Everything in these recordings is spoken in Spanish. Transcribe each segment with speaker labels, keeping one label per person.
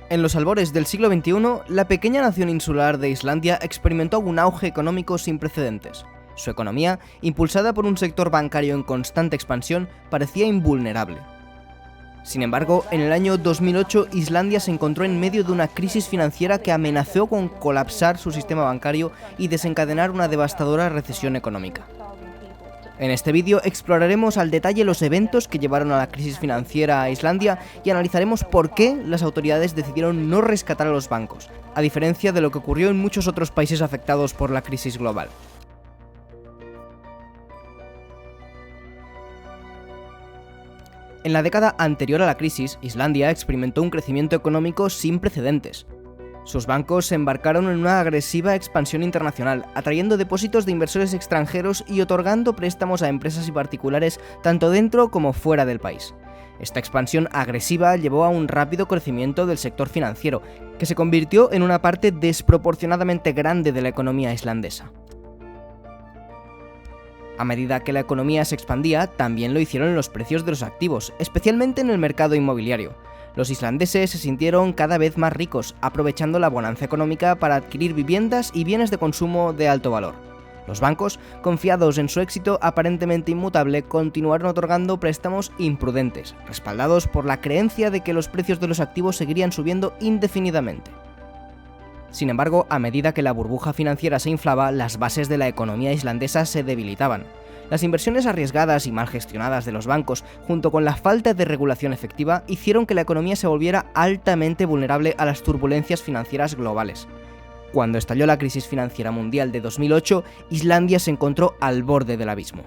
Speaker 1: En los albores del siglo XXI, la pequeña nación insular de Islandia experimentó un auge económico sin precedentes. Su economía, impulsada por un sector bancario en constante expansión, parecía invulnerable. Sin embargo, en el año 2008, Islandia se encontró en medio de una crisis financiera que amenazó con colapsar su sistema bancario y desencadenar una devastadora recesión económica. En este vídeo exploraremos al detalle los eventos que llevaron a la crisis financiera a Islandia y analizaremos por qué las autoridades decidieron no rescatar a los bancos, a diferencia de lo que ocurrió en muchos otros países afectados por la crisis global. En la década anterior a la crisis, Islandia experimentó un crecimiento económico sin precedentes. Sus bancos se embarcaron en una agresiva expansión internacional, atrayendo depósitos de inversores extranjeros y otorgando préstamos a empresas y particulares tanto dentro como fuera del país. Esta expansión agresiva llevó a un rápido crecimiento del sector financiero, que se convirtió en una parte desproporcionadamente grande de la economía islandesa. A medida que la economía se expandía, también lo hicieron los precios de los activos, especialmente en el mercado inmobiliario. Los islandeses se sintieron cada vez más ricos, aprovechando la bonanza económica para adquirir viviendas y bienes de consumo de alto valor. Los bancos, confiados en su éxito aparentemente inmutable, continuaron otorgando préstamos imprudentes, respaldados por la creencia de que los precios de los activos seguirían subiendo indefinidamente. Sin embargo, a medida que la burbuja financiera se inflaba, las bases de la economía islandesa se debilitaban. Las inversiones arriesgadas y mal gestionadas de los bancos, junto con la falta de regulación efectiva, hicieron que la economía se volviera altamente vulnerable a las turbulencias financieras globales. Cuando estalló la crisis financiera mundial de 2008, Islandia se encontró al borde del abismo.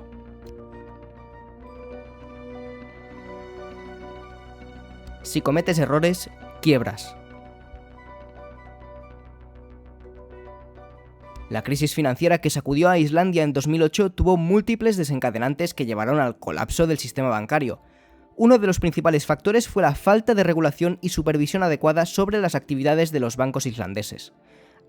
Speaker 1: Si cometes errores, quiebras. La crisis financiera que sacudió a Islandia en 2008 tuvo múltiples desencadenantes que llevaron al colapso del sistema bancario. Uno de los principales factores fue la falta de regulación y supervisión adecuada sobre las actividades de los bancos islandeses.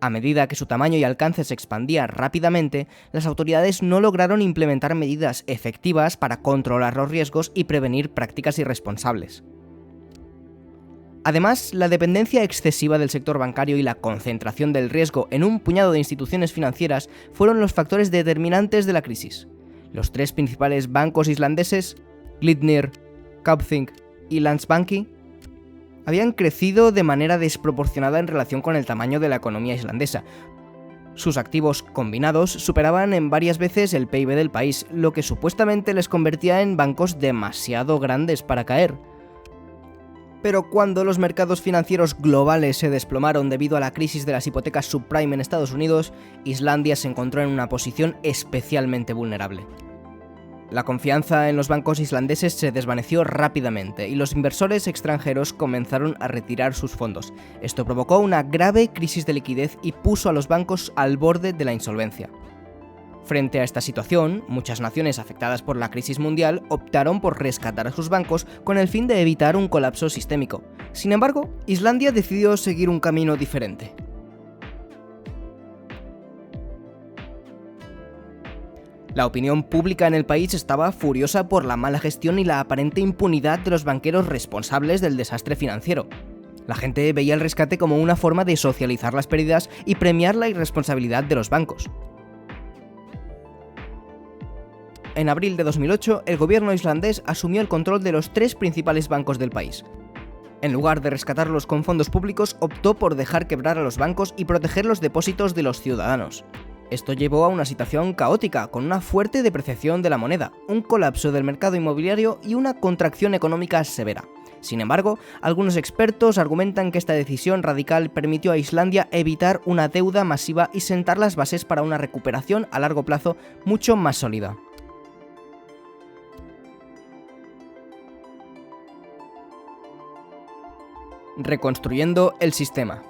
Speaker 1: A medida que su tamaño y alcance se expandían rápidamente, las autoridades no lograron implementar medidas efectivas para controlar los riesgos y prevenir prácticas irresponsables. Además, la dependencia excesiva del sector bancario y la concentración del riesgo en un puñado de instituciones financieras fueron los factores determinantes de la crisis. Los tres principales bancos islandeses, Glitnir, Kaupthing y Landsbanki, habían crecido de manera desproporcionada en relación con el tamaño de la economía islandesa. Sus activos combinados superaban en varias veces el PIB del país, lo que supuestamente les convertía en bancos demasiado grandes para caer. Pero cuando los mercados financieros globales se desplomaron debido a la crisis de las hipotecas subprime en Estados Unidos, Islandia se encontró en una posición especialmente vulnerable. La confianza en los bancos islandeses se desvaneció rápidamente y los inversores extranjeros comenzaron a retirar sus fondos. Esto provocó una grave crisis de liquidez y puso a los bancos al borde de la insolvencia. Frente a esta situación, muchas naciones afectadas por la crisis mundial optaron por rescatar a sus bancos con el fin de evitar un colapso sistémico. Sin embargo, Islandia decidió seguir un camino diferente. La opinión pública en el país estaba furiosa por la mala gestión y la aparente impunidad de los banqueros responsables del desastre financiero. La gente veía el rescate como una forma de socializar las pérdidas y premiar la irresponsabilidad de los bancos. En abril de 2008, el gobierno islandés asumió el control de los tres principales bancos del país. En lugar de rescatarlos con fondos públicos, optó por dejar quebrar a los bancos y proteger los depósitos de los ciudadanos. Esto llevó a una situación caótica, con una fuerte depreciación de la moneda, un colapso del mercado inmobiliario y una contracción económica severa. Sin embargo, algunos expertos argumentan que esta decisión radical permitió a Islandia evitar una deuda masiva y sentar las bases para una recuperación a largo plazo mucho más sólida. Reconstruyendo el sistema.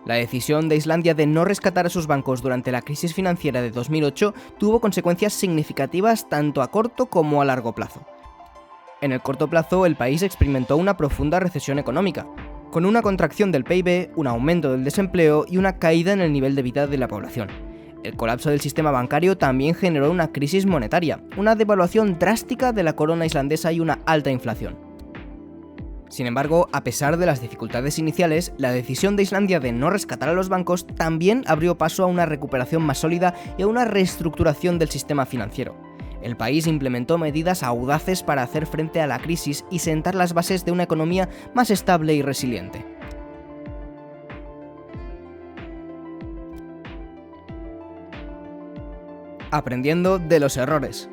Speaker 1: La decisión de Islandia de no rescatar a sus bancos durante la crisis financiera de 2008 tuvo consecuencias significativas tanto a corto como a largo plazo. En el corto plazo, el país experimentó una profunda recesión económica, con una contracción del PIB, un aumento del desempleo y una caída en el nivel de vida de la población. El colapso del sistema bancario también generó una crisis monetaria, una devaluación drástica de la corona islandesa y una alta inflación. Sin embargo, a pesar de las dificultades iniciales, la decisión de Islandia de no rescatar a los bancos también abrió paso a una recuperación más sólida y a una reestructuración del sistema financiero. El país implementó medidas audaces para hacer frente a la crisis y sentar las bases de una economía más estable y resiliente. Aprendiendo de los errores.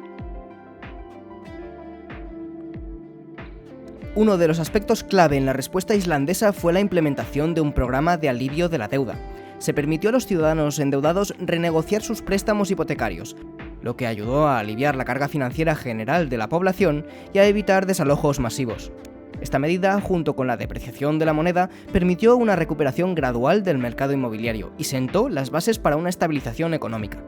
Speaker 1: Uno de los aspectos clave en la respuesta islandesa fue la implementación de un programa de alivio de la deuda. Se permitió a los ciudadanos endeudados renegociar sus préstamos hipotecarios, lo que ayudó a aliviar la carga financiera general de la población y a evitar desalojos masivos. Esta medida, junto con la depreciación de la moneda, permitió una recuperación gradual del mercado inmobiliario y sentó las bases para una estabilización económica.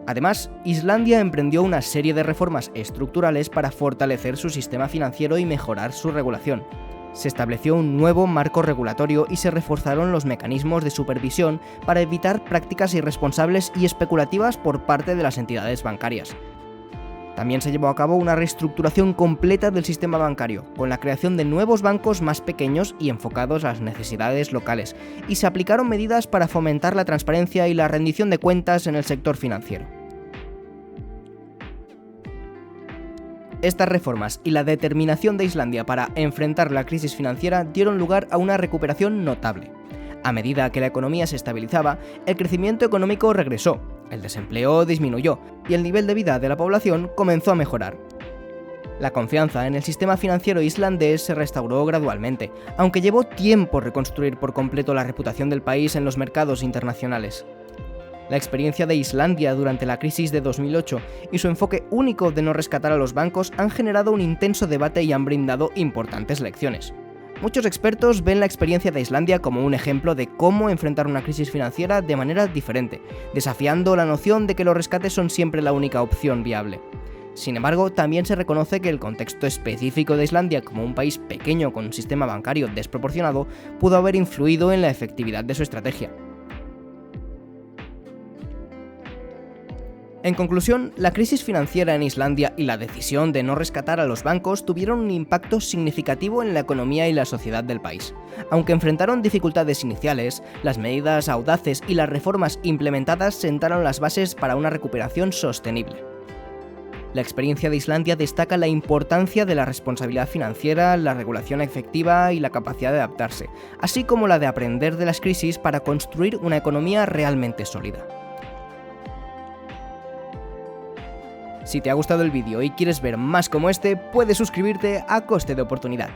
Speaker 1: Además, Islandia emprendió una serie de reformas estructurales para fortalecer su sistema financiero y mejorar su regulación. Se estableció un nuevo marco regulatorio y se reforzaron los mecanismos de supervisión para evitar prácticas irresponsables y especulativas por parte de las entidades bancarias. También se llevó a cabo una reestructuración completa del sistema bancario, con la creación de nuevos bancos más pequeños y enfocados a las necesidades locales, y se aplicaron medidas para fomentar la transparencia y la rendición de cuentas en el sector financiero. Estas reformas y la determinación de Islandia para enfrentar la crisis financiera dieron lugar a una recuperación notable. A medida que la economía se estabilizaba, el crecimiento económico regresó, el desempleo disminuyó y el nivel de vida de la población comenzó a mejorar. La confianza en el sistema financiero islandés se restauró gradualmente, aunque llevó tiempo reconstruir por completo la reputación del país en los mercados internacionales. La experiencia de Islandia durante la crisis de 2008 y su enfoque único de no rescatar a los bancos han generado un intenso debate y han brindado importantes lecciones. Muchos expertos ven la experiencia de Islandia como un ejemplo de cómo enfrentar una crisis financiera de manera diferente, desafiando la noción de que los rescates son siempre la única opción viable. Sin embargo, también se reconoce que el contexto específico de Islandia como un país pequeño con un sistema bancario desproporcionado pudo haber influido en la efectividad de su estrategia. En conclusión, la crisis financiera en Islandia y la decisión de no rescatar a los bancos tuvieron un impacto significativo en la economía y la sociedad del país. Aunque enfrentaron dificultades iniciales, las medidas audaces y las reformas implementadas sentaron las bases para una recuperación sostenible. La experiencia de Islandia destaca la importancia de la responsabilidad financiera, la regulación efectiva y la capacidad de adaptarse, así como la de aprender de las crisis para construir una economía realmente sólida. Si te ha gustado el vídeo y quieres ver más como este, puedes suscribirte a coste de oportunidad.